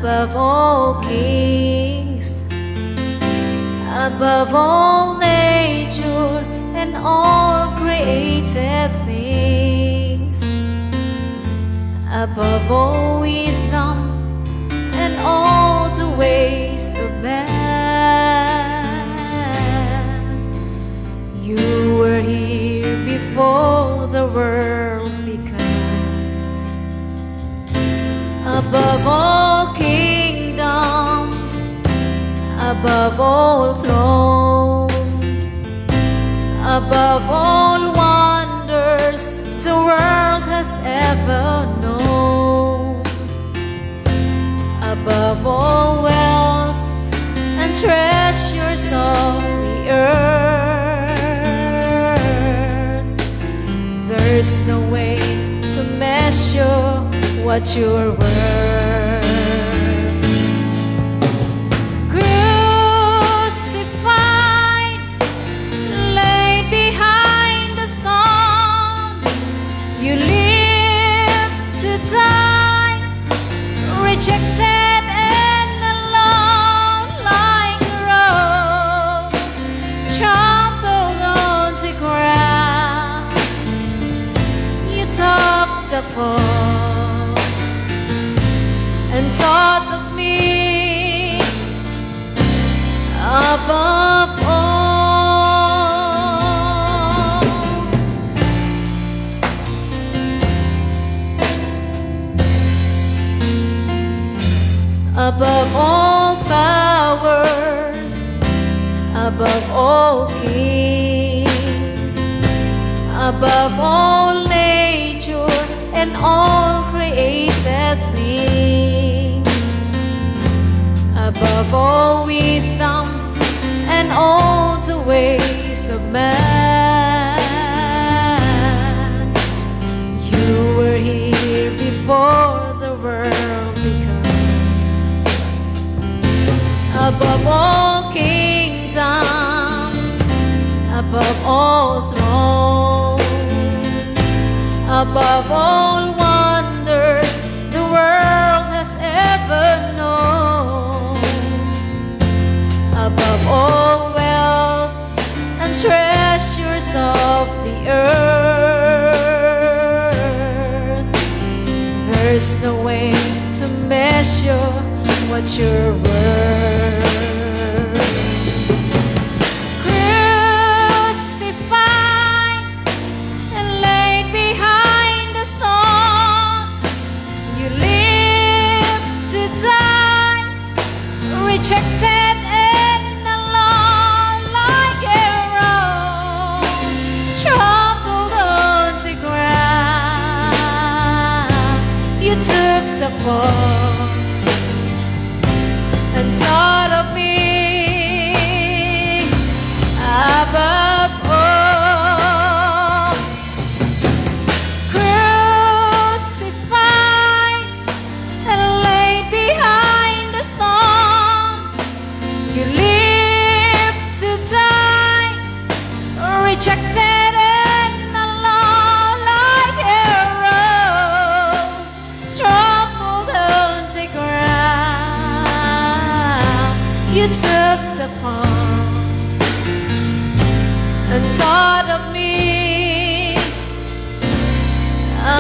above all kings, above all nature and all created things, above all wisdom and all the ways of man. You were here before the world began. Above all kingdoms, above all thrones, above all wonders the world has ever known, above all wealth and treasures of the earth, there's no way to measure what you're worth. Crucified, laid behind the stone, you live to die, rejected and alone, like a rose trampled on the ground. You talked upon and thought of me above all. Above all powers, above all kings, above all nature and all created things, above all wisdom and all the ways of man. You were here before the world began. Above all kingdoms, above all thrones, above all wonders the world has ever known, above all wealth and treasures of the earth, there's no way to measure what you're worth. Crucified and laid behind the stone, you live to die, rejected and alone, like a rose trampled on the ground. You took the fall and thought of me above all. Crucified and laid behind the stone, you live to die, rejected and alone, like a rose trampled on the ground. You took the fall and thought of me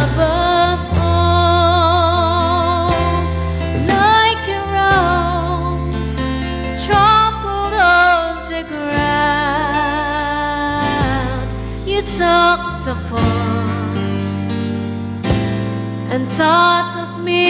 above all, like a rose trampled on the ground. You took the fall and thought of me